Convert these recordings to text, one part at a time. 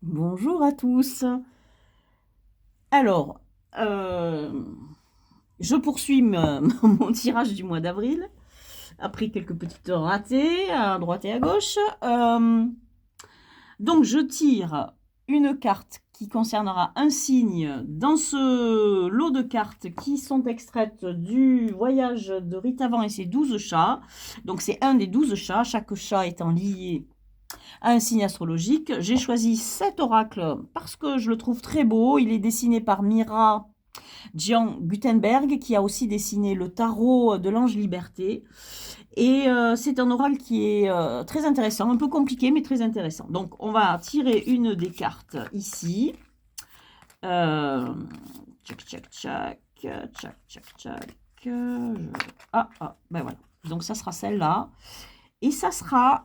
Bonjour à tous. Alors, euh, je poursuis mon tirage du mois d'avril, après quelques petites ratées à droite et à gauche. Donc, je tire une carte qui concernera un signe dans ce lot de cartes qui sont extraites du voyage de Ritavan et ses 12 chats. Donc, c'est un des 12 chats, chaque chat étant lié à un signe astrologique. J'ai choisi cet oracle parce que je le trouve très beau. Il est dessiné par Mira Jean Gutenberg, qui a aussi dessiné le tarot de l'ange liberté. Et c'est un oracle qui est très intéressant, un peu compliqué, mais très intéressant. Donc, on va tirer une des cartes ici. Tchac, tchac, tchac, tchac, tchac, tchac. Ben voilà. Donc, ça sera celle-là. Et ça sera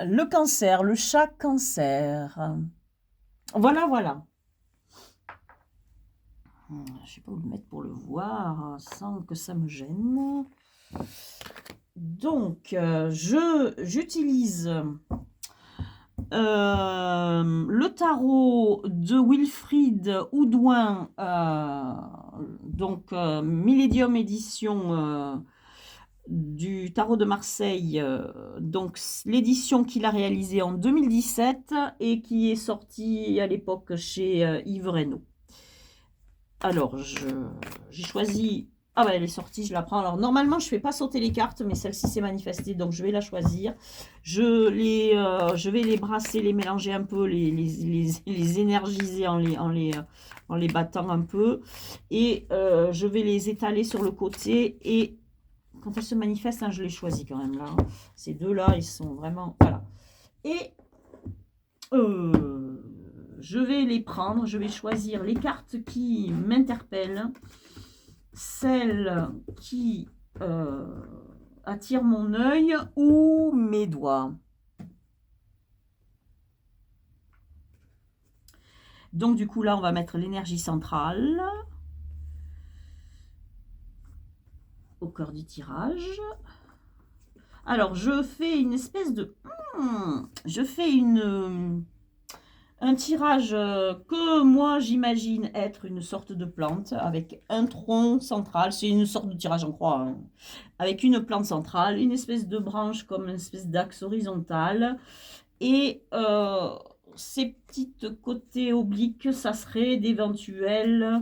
le cancer, le chat cancer. Voilà, voilà. Je ne sais pas où le mettre pour le voir sans que ça me gêne. Donc, j'utilise le tarot de Wilfried Houdouin, donc Millennium Édition du tarot de Marseille, donc l'édition qu'il a réalisée en 2017 et qui est sortie à l'époque chez Yves Reynaud. Alors, j'ai choisi... Ah bah elle est sortie, je la prends. Alors normalement, je ne fais pas sauter les cartes, mais celle-ci s'est manifestée, donc je vais la choisir. Je vais les brasser, les mélanger un peu, les énergiser en les battant un peu. Et je vais les étaler sur le côté. Et quand elles se manifestent, hein, je les choisis quand même là. Ces deux-là, ils sont vraiment... Voilà. Et... je vais les prendre, je vais choisir les cartes qui m'interpellent, celles qui attirent mon œil ou mes doigts. Donc du coup là, on va mettre l'énergie centrale au cœur du tirage. Alors, je fais une espèce de... je fais un tirage que moi j'imagine être une sorte de plante avec un tronc central. C'est une sorte de tirage en croix, hein, avec une plante centrale, une espèce de branche comme une espèce d'axe horizontal. Et ces petites côtés obliques, ça serait d'éventuelles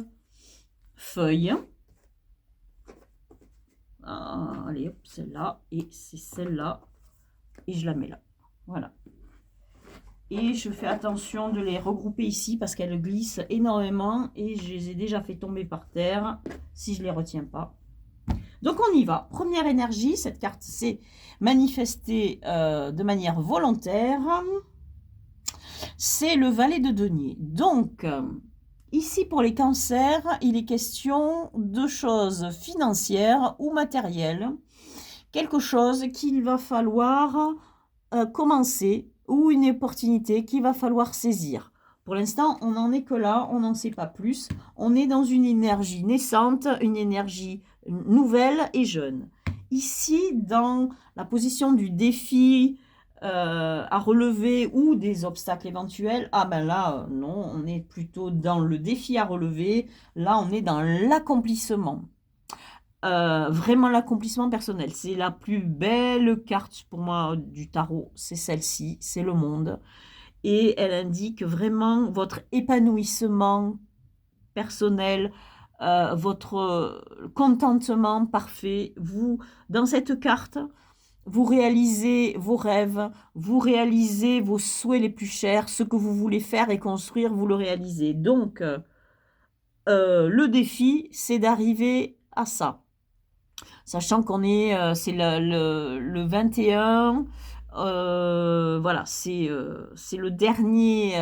feuilles. Allez, hop, celle-là. Et c'est celle-là. Et je la mets là. Voilà. Et je fais attention de les regrouper ici parce qu'elles glissent énormément et je les ai déjà fait tomber par terre si je ne les retiens pas. Donc on y va. Première énergie, cette carte s'est manifestée de manière volontaire. C'est le valet de denier. Donc, ici pour les cancers, il est question de choses financières ou matérielles. Quelque chose qu'il va falloir commencer ou une opportunité qu'il va falloir saisir. Pour l'instant, on n'en est que là, on n'en sait pas plus. On est dans une énergie naissante, une énergie nouvelle et jeune. Ici, dans la position du défi à relever ou des obstacles éventuels, ah ben là, non, on est plutôt dans le défi à relever. Là, on est dans l'accomplissement. Vraiment l'accomplissement personnel. C'est la plus belle carte pour moi du tarot, c'est celle-ci, c'est le monde. Et elle indique vraiment votre épanouissement personnel, votre contentement parfait. Vous, dans cette carte, vous réalisez vos rêves, vous réalisez vos souhaits les plus chers, ce que vous voulez faire et construire, vous le réalisez. Donc, le défi, c'est d'arriver à ça. Sachant qu'on est, c'est le 21, voilà, c'est le dernier,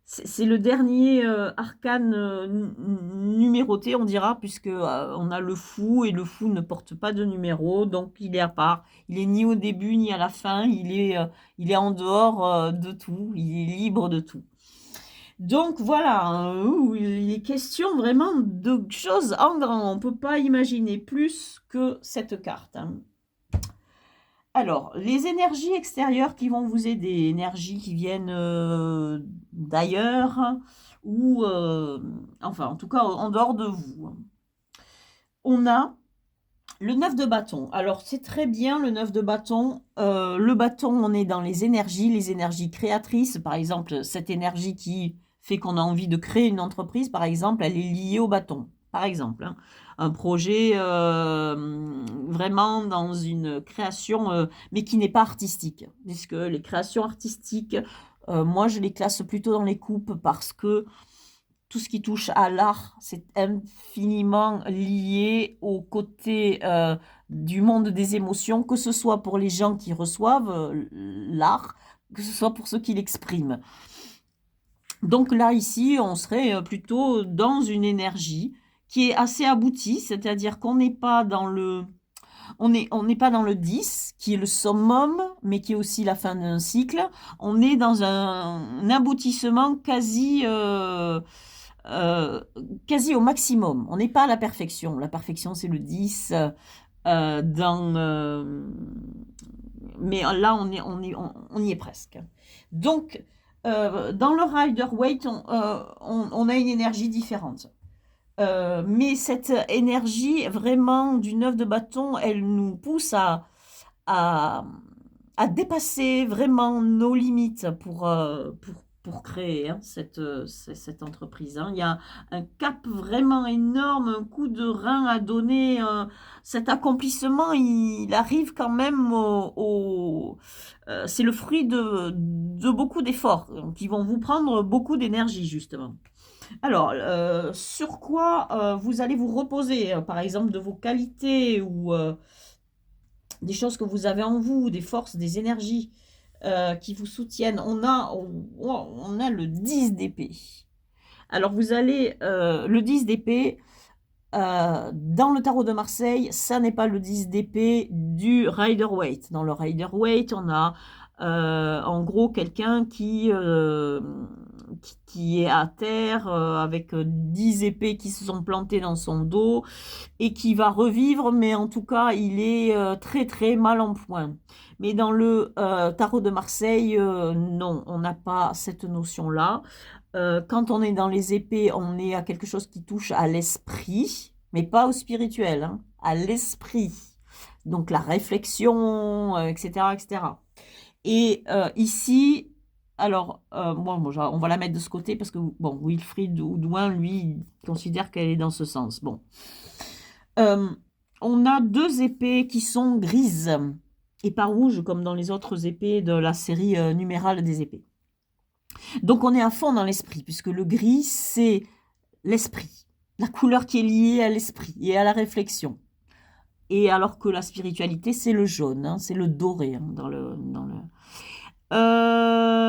c'est le dernier arcane numéroté, on dira, puisque on a le fou et le fou ne porte pas de numéro, donc il est à part. Il est ni au début ni à la fin. Il est en dehors de tout. Il est libre de tout. Donc voilà, il est question vraiment de choses en grand. On ne peut pas imaginer plus que cette carte, hein. Alors, les énergies extérieures qui vont vous aider, énergies qui viennent d'ailleurs, ou enfin, en tout cas, en dehors de vous. On a le 9 de bâton. Alors, c'est très bien le 9 de bâton. Le bâton, on est dans les énergies créatrices. Par exemple, cette énergie qui fait qu'on a envie de créer une entreprise, par exemple, elle est liée au bâton. Par exemple, hein. Un projet vraiment dans une création, mais qui n'est pas artistique. Puisque les créations artistiques, moi, je les classe plutôt dans les coupes parce que tout ce qui touche à l'art, c'est infiniment lié au côté du monde des émotions, que ce soit pour les gens qui reçoivent l'art, que ce soit pour ceux qui l'expriment. Donc là, ici, on serait plutôt dans une énergie qui est assez aboutie, c'est-à-dire qu'on n'est pas dans le... On n'est pas dans le 10, qui est le summum, mais qui est aussi la fin d'un cycle. On est dans un aboutissement quasi au maximum. On n'est pas à la perfection. La perfection, c'est le 10. Mais là, on y est presque. Donc, dans le Rider-Waite, on a une énergie différente. Mais cette énergie vraiment du 9 de bâton, elle nous pousse à, à dépasser vraiment nos limites pour créer hein, cette entreprise. Hein. Il y a un cap vraiment énorme, un coup de rein à donner. Cet accomplissement, il arrive quand même c'est le fruit de beaucoup d'efforts qui vont vous prendre beaucoup d'énergie, justement. Alors, sur quoi vous allez vous reposer, par exemple, de vos qualités ou des choses que vous avez en vous, des forces, des énergies qui vous soutiennent. On a le 10 d'épée. Alors, vous allez, le 10 d'épée, dans le tarot de Marseille, ça n'est pas le 10 d'épée du Rider-Waite. Dans le Rider-Waite, on a en gros quelqu'un qui est à terre avec 10 épées qui se sont plantées dans son dos et qui va revivre, mais en tout cas, il est très très mal en point. Mais dans le tarot de Marseille, non, on n'a pas cette notion-là. Quand on est dans les épées, on est à quelque chose qui touche à l'esprit, mais pas au spirituel, hein, à l'esprit. Donc la réflexion, etc., etc. Et ici, alors, bon, on va la mettre de ce côté parce que, bon, Wilfried Oudouin, lui, il considère qu'elle est dans ce sens. Bon. On a deux épées qui sont grises et pas rouges comme dans les autres épées de la série numérale des épées. Donc on est à fond dans l'esprit, puisque le gris, c'est l'esprit, la couleur qui est liée à l'esprit et à la réflexion. Et alors que la spiritualité, c'est le jaune, hein, c'est le doré hein,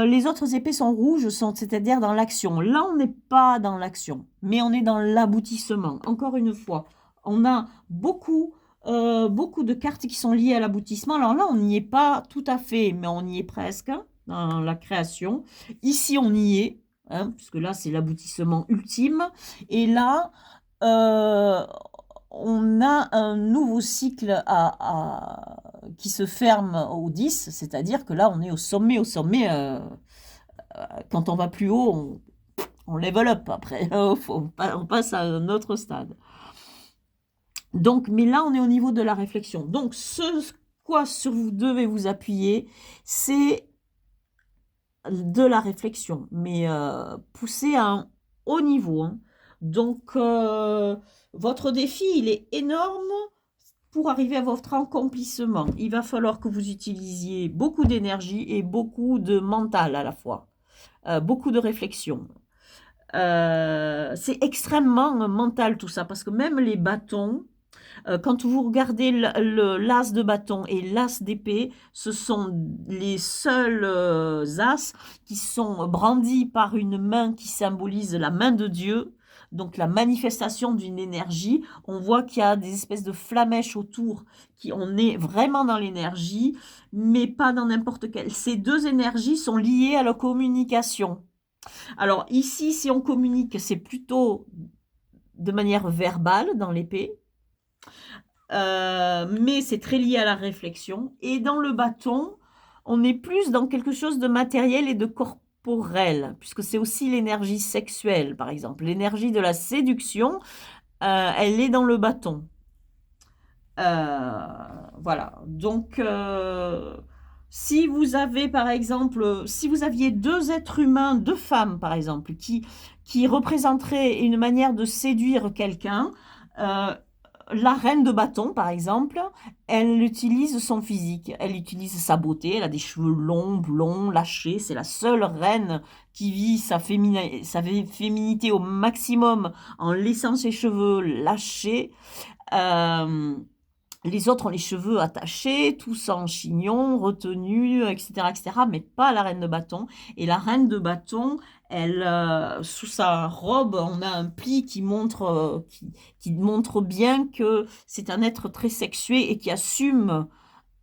les autres épées sont rouges, c'est-à-dire dans l'action. Là, on n'est pas dans l'action, mais on est dans l'aboutissement. Encore une fois, on a beaucoup de cartes qui sont liées à l'aboutissement. Alors là, on n'y est pas tout à fait, mais on y est presque hein, dans la création. Ici, on y est, hein, puisque là, c'est l'aboutissement ultime. Et là, on a un nouveau cycle qui se ferme au 10, c'est-à-dire que là, on est au sommet. Quand on va plus haut, on level up après. On passe à un autre stade. Donc, mais là, on est au niveau de la réflexion. Donc, sur vous devez vous appuyer, c'est de la réflexion, mais poussé à un haut niveau. Hein. Donc, votre défi, il est énorme pour arriver à votre accomplissement. Il va falloir que vous utilisiez beaucoup d'énergie et beaucoup de mental à la fois. Beaucoup de réflexion. C'est extrêmement mental tout ça, parce que même les bâtons, quand vous regardez l'as de bâton et l'as d'épée, ce sont les seuls as qui sont brandis par une main qui symbolise la main de Dieu, donc la manifestation d'une énergie. On voit qu'il y a des espèces de flamèches autour, on est vraiment dans l'énergie, mais pas dans n'importe quelle. Ces deux énergies sont liées à la communication. Alors ici, si on communique, c'est plutôt de manière verbale dans l'épée. mais c'est très lié à la réflexion. Et dans le bâton, on est plus dans quelque chose de matériel et de corporel, puisque c'est aussi l'énergie sexuelle, par exemple. L'énergie de la séduction, elle est dans le bâton. Voilà. Donc, si vous avez, par exemple, si vous aviez deux êtres humains, deux femmes, par exemple, qui représenteraient une manière de séduire quelqu'un, la reine de bâton, par exemple, elle utilise son physique, elle utilise sa beauté, elle a des cheveux longs, blonds, lâchés, c'est la seule reine qui vit sa féminité au maximum en laissant ses cheveux lâchés. Euh, les autres ont les cheveux attachés, tous en chignon, retenus, etc., etc., mais pas la reine de bâton. Et la reine de bâton, elle, sous sa robe, on a un pli qui montre bien que c'est un être très sexué et qui assume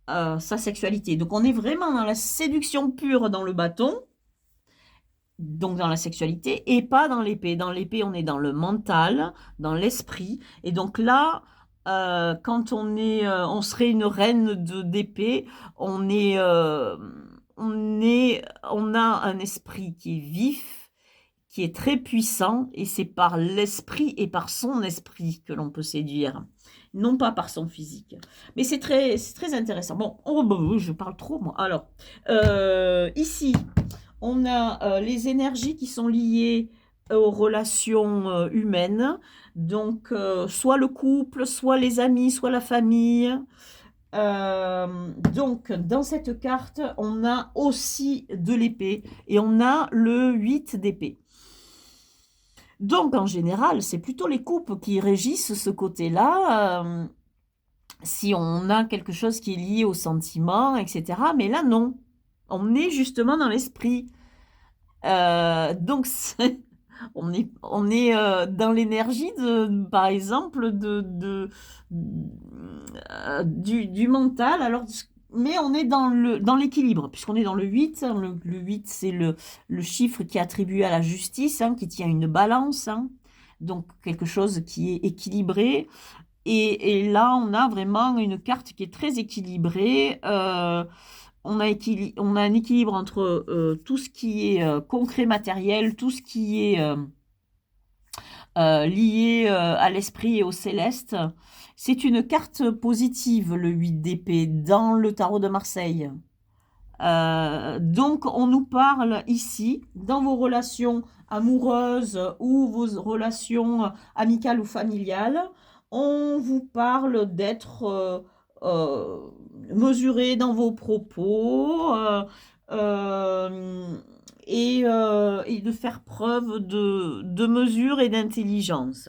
sa sexualité. Donc on est vraiment dans la séduction pure dans le bâton, donc dans la sexualité, et pas dans l'épée. Dans l'épée, on est dans le mental, dans l'esprit. Et donc là, quand on serait une reine d'épée, on a un esprit qui est vif, qui est très puissant, et c'est par l'esprit et par son esprit que l'on peut séduire, non pas par son physique. Mais c'est très intéressant. Bon, je parle trop, moi. Alors, ici, on a les énergies qui sont liées aux relations humaines, donc soit le couple, soit les amis, soit la famille. Donc, dans cette carte, on a aussi de l'épée et on a le 8 d'épée. Donc, en général, c'est plutôt les couples qui régissent ce côté-là, si on a quelque chose qui est lié au sentiment, etc. Mais là, non. On est justement dans l'esprit. Donc, on est dans l'énergie par exemple, du mental. Alors, mais on est dans l'équilibre, puisqu'on est dans le 8. Le 8, c'est le chiffre qui est attribué à la justice, hein, qui tient une balance, hein, donc quelque chose qui est équilibré. Et là, on a vraiment une carte qui est très équilibrée. On a un équilibre entre tout ce qui est concret, matériel, tout ce qui est lié à l'esprit et au céleste. C'est une carte positive, le 8 d'épée, dans le tarot de Marseille. Donc, on nous parle ici, dans vos relations amoureuses ou vos relations amicales ou familiales, on vous parle d'être mesuré dans vos propos et de faire preuve de mesure et d'intelligence.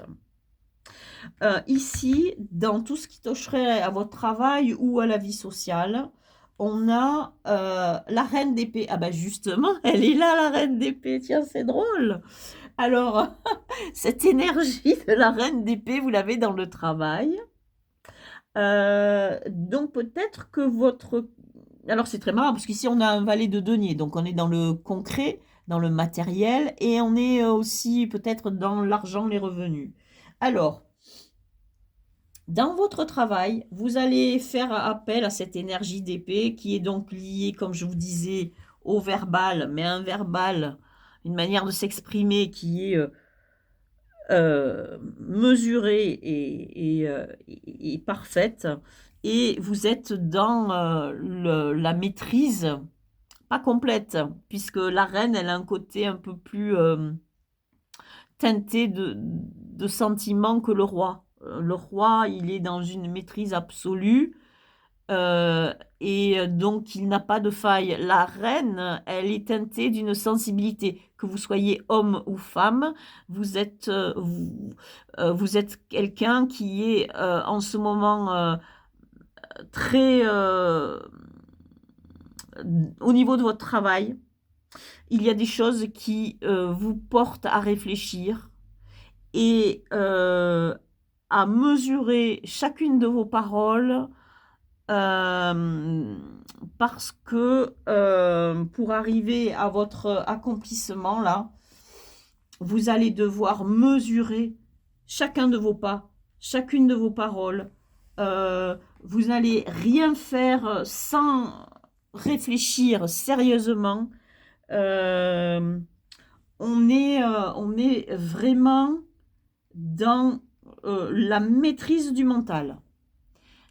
Ici, dans tout ce qui toucherait à votre travail ou à la vie sociale, on a la reine d'épée. Ah ben justement, elle est là, la reine d'épée. Tiens, c'est drôle. Alors, cette énergie de la reine d'épée, vous l'avez dans le travail. Donc peut-être que votre... Alors c'est très marrant, parce qu'ici on a un valet de denier, donc on est dans le concret, dans le matériel, et on est aussi peut-être dans l'argent, les revenus. Alors, dans votre travail, vous allez faire appel à cette énergie d'épée qui est donc liée, comme je vous disais, au verbal, mais un verbal, une manière de s'exprimer qui est mesurée et parfaite. Et vous êtes dans la maîtrise, pas complète, puisque la reine, elle a un côté un peu plus teinté de sentiments que le roi. Le roi, il est dans une maîtrise absolue et donc il n'a pas de faille. La reine, elle est teintée d'une sensibilité. Que vous soyez homme ou femme, vous êtes quelqu'un qui est en ce moment très au niveau de votre travail. Il y a des choses qui vous portent à réfléchir et à mesurer chacune de vos paroles parce que pour arriver à votre accomplissement là, vous allez devoir mesurer chacun de vos pas, chacune de vos paroles Vous n'allez rien faire sans réfléchir sérieusement. Euh, on est vraiment dans la maîtrise du mental,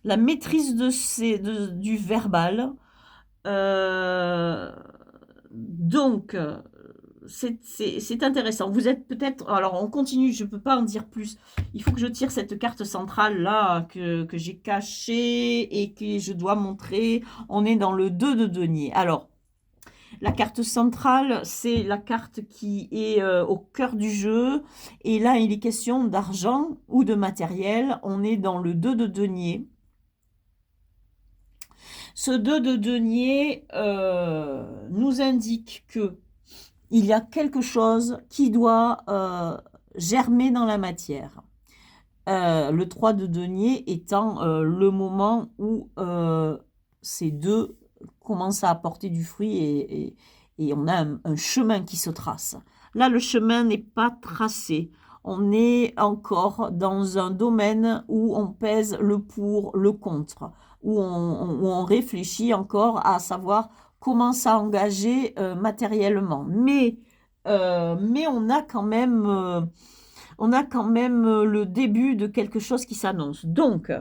la maîtrise du verbal. Euh, donc, c'est intéressant. Vous êtes peut-être... Alors, on continue, je ne peux pas en dire plus. Il faut que je tire cette carte centrale là que j'ai cachée et que je dois montrer. On est dans le 2 de denier. Alors, la carte centrale, c'est la carte qui est au cœur du jeu. Et là, il est question d'argent ou de matériel. On est dans le 2 de denier. Ce 2 de denier nous indique que il y a quelque chose qui doit germer dans la matière. Le 3 de denier étant le moment où ces deux commencent à apporter du fruit et on a un chemin qui se trace. Là, le chemin n'est pas tracé. On est encore dans un domaine où on pèse le pour, le contre, où on réfléchit encore à savoir comment s'engager matériellement. Mais on a quand même le début de quelque chose qui s'annonce. Donc,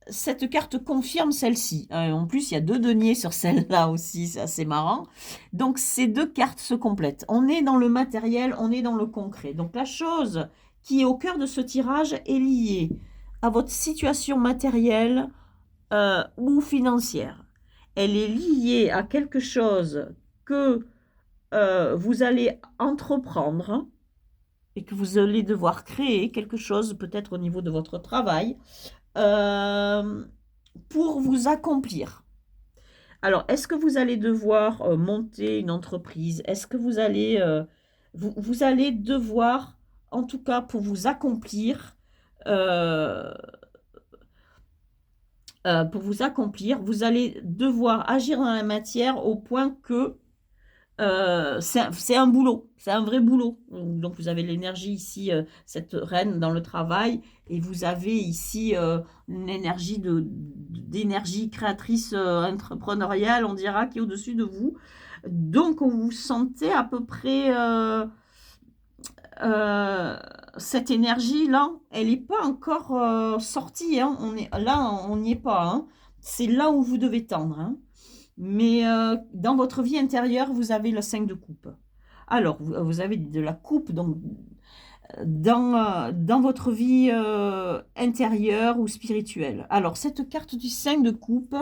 cette carte confirme celle-ci. En plus, il y a 2 deniers sur celle-là aussi, c'est assez marrant. Donc, ces 2 cartes se complètent. On est dans le matériel, on est dans le concret. Donc, la chose qui est au cœur de ce tirage est liée à votre situation matérielle ou financière. Elle est liée à quelque chose que vous allez entreprendre et que vous allez devoir créer quelque chose, peut-être au niveau de votre travail, pour vous accomplir. Alors, est-ce que vous allez devoir monter une entreprise? Est-ce que vous allez, vous allez devoir, en tout cas pour vous accomplir, vous allez devoir agir dans la matière au point que c'est un boulot, c'est un vrai boulot. Donc vous avez l'énergie ici, cette reine dans le travail, et vous avez ici une énergie d'énergie créatrice entrepreneuriale, on dira, qui est au-dessus de vous. Donc vous vous sentez à peu près cette énergie-là, elle n'est pas encore sortie. Hein. On n'y est pas. Hein. C'est là où vous devez tendre. Hein. Mais dans votre vie intérieure, vous avez le 5 de coupe. Alors, vous avez de la coupe donc, dans votre vie intérieure ou spirituelle. Alors, cette carte du 5 de coupe,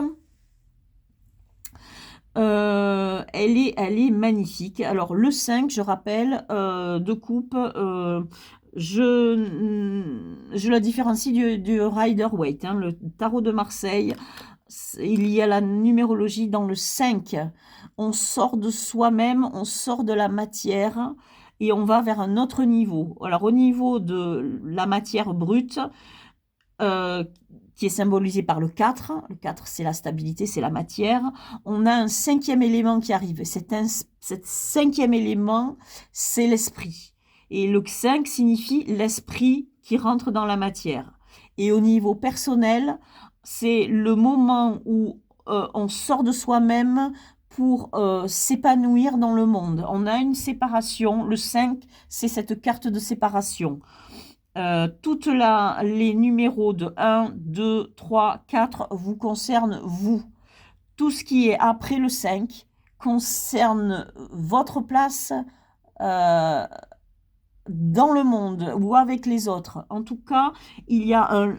elle est magnifique. Alors, le 5, je rappelle, de coupe, je la différencie du Rider-Waite, hein, le tarot de Marseille. Il y a la numérologie dans le 5. On sort de soi-même, on sort de la matière et on va vers un autre niveau. Alors, au niveau de la matière brute, qui est symbolisée par le 4. Le 4, c'est la stabilité, c'est la matière. On a un 5e élément qui arrive. Cet 5e élément, c'est l'esprit. Et le 5 signifie l'esprit qui rentre dans la matière. Et au niveau personnel, c'est le moment où on sort de soi-même pour s'épanouir dans le monde. On a une séparation. Le 5, c'est cette carte de séparation. Toutes les numéros de 1, 2, 3, 4 vous concernent vous. Tout ce qui est après le 5 concerne votre place dans le monde ou avec les autres. En tout cas, il y a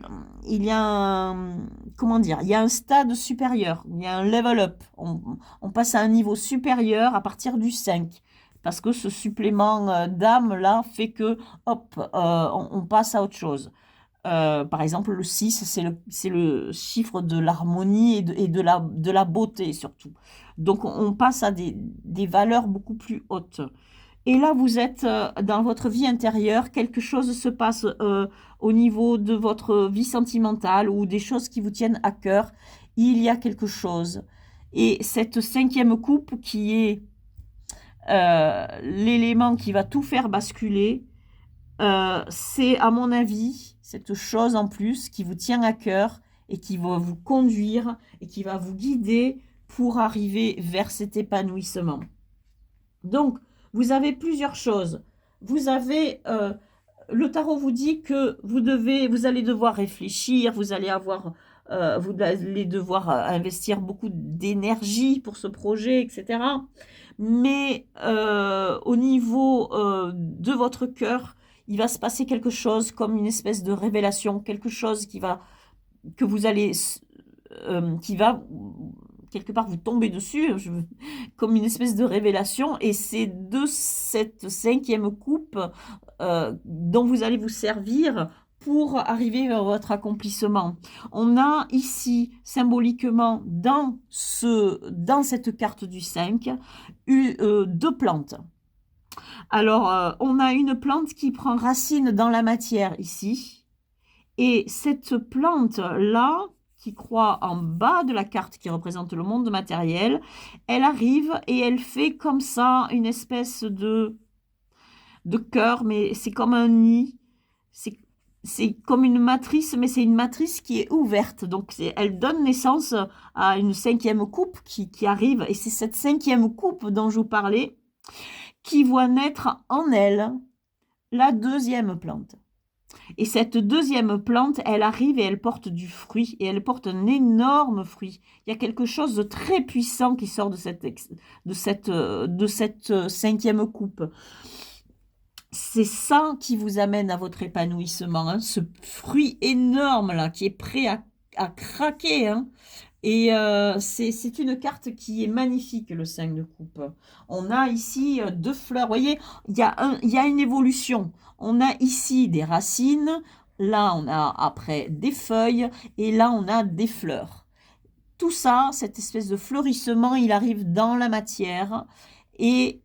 comment dire, il y a un stade supérieur, il y a un level up. On passe à un niveau supérieur à partir du 5. Parce que ce supplément d'âme là fait que, hop, on passe à autre chose. Par exemple, le 6, c'est le chiffre de l'harmonie et de la beauté surtout. Donc, on passe à des valeurs beaucoup plus hautes. Et là, vous êtes dans votre vie intérieure, quelque chose se passe au niveau de votre vie sentimentale ou des choses qui vous tiennent à cœur. Il y a quelque chose. Et cette 5e coupe qui est l'élément qui va tout faire basculer, c'est à mon avis cette chose en plus qui vous tient à cœur et qui va vous conduire et qui va vous guider pour arriver vers cet épanouissement. Donc, vous avez plusieurs choses. Vous avez, le tarot vous dit que vous allez devoir réfléchir, vous allez devoir investir beaucoup d'énergie pour ce projet, etc. Mais au niveau de votre cœur, il va se passer quelque chose comme une espèce de révélation, quelque chose qui va quelque part vous tomber dessus, comme une espèce de révélation, et c'est de cette 5e coupe dont vous allez vous servir pour arriver vers votre accomplissement. On a ici, symboliquement, dans cette carte du 5, deux plantes. Alors, on a une plante qui prend racine dans la matière ici, et cette plante-là, qui croit en bas de la carte qui représente le monde matériel, elle arrive et elle fait comme ça une espèce de cœur, mais c'est comme un nid, c'est comme une matrice, mais c'est une matrice qui est ouverte, donc elle donne naissance à une 5e coupe qui arrive, et c'est cette 5e coupe dont je vous parlais, qui voit naître en elle la 2e plante. Et cette 2e plante, elle arrive et elle porte du fruit, et elle porte un énorme fruit. Il y a quelque chose de très puissant qui sort de cette 5e coupe. C'est ça qui vous amène à votre épanouissement, hein, ce fruit énorme là, qui est prêt à craquer, hein. Et c'est une carte qui est magnifique, le 5 de coupe. On a ici 2 fleurs. Vous voyez, il y a une évolution. On a ici des racines. Là, on a après des feuilles. Et là, on a des fleurs. Tout ça, cette espèce de fleurissement, il arrive dans la matière. Et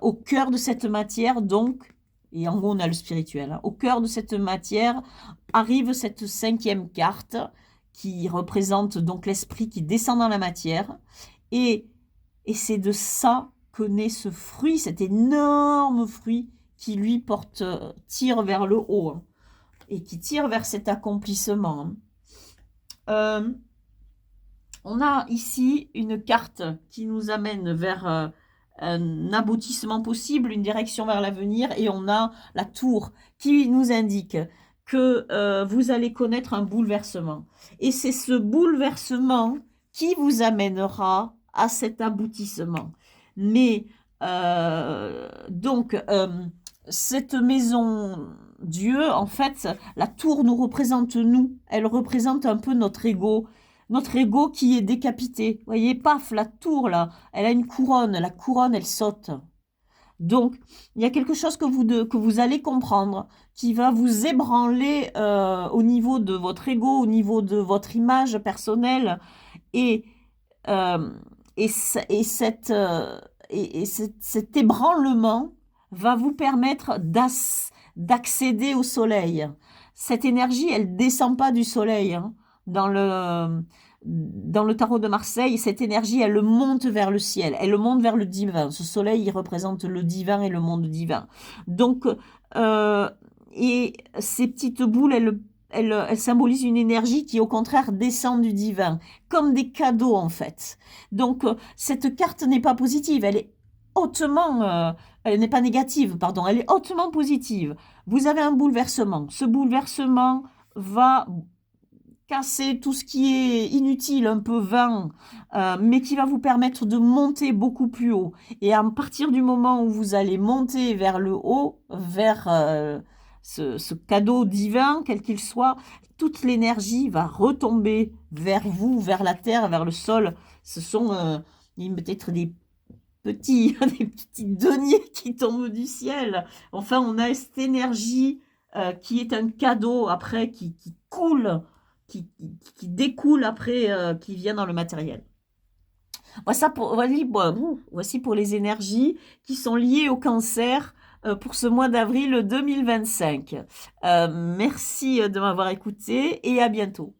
au cœur de cette matière, donc, et en gros, on a le spirituel. Hein, au cœur de cette matière arrive cette 5e carte, qui représente donc l'esprit qui descend dans la matière. Et c'est de ça que naît ce fruit, cet énorme fruit qui lui tire vers le haut, hein, et qui tire vers cet accomplissement. On a ici une carte qui nous amène vers un aboutissement possible, une direction vers l'avenir, et on a la tour qui nous indique que vous allez connaître un bouleversement. Et c'est ce bouleversement qui vous amènera à cet aboutissement. Mais cette maison Dieu, en fait, la tour nous représente nous. Elle représente un peu notre ego qui est décapité. Vous voyez, paf, la tour là, elle a une couronne. La couronne, elle saute. Donc, il y a quelque chose que vous allez comprendre, qui va vous ébranler au niveau de votre ego, au niveau de votre image personnelle, et cet ébranlement va vous permettre d'accéder au soleil. Cette énergie, elle descend pas du soleil, hein, dans le tarot de Marseille. Cette énergie, elle monte vers le ciel, elle monte vers le divin. Ce soleil, il représente le divin et le monde divin. Donc, et ces petites boules, elles symbolisent une énergie qui, au contraire, descend du divin, comme des cadeaux, en fait. Donc, cette carte n'est pas positive, elle est elle n'est pas négative, pardon, elle est hautement positive. Vous avez un bouleversement. Ce bouleversement va casser tout ce qui est inutile, un peu vain, mais qui va vous permettre de monter beaucoup plus haut. Et à partir du moment où vous allez monter vers le haut, vers ce cadeau divin, quel qu'il soit, toute l'énergie va retomber vers vous, vers la terre, vers le sol. Ce sont peut-être des petits deniers qui tombent du ciel. Enfin, on a cette énergie qui est un cadeau après, qui coule, qui découle après, qui vient dans le matériel. Voici pour les énergies qui sont liées au cancer pour ce mois d'avril 2025. Merci de m'avoir écouté et à bientôt.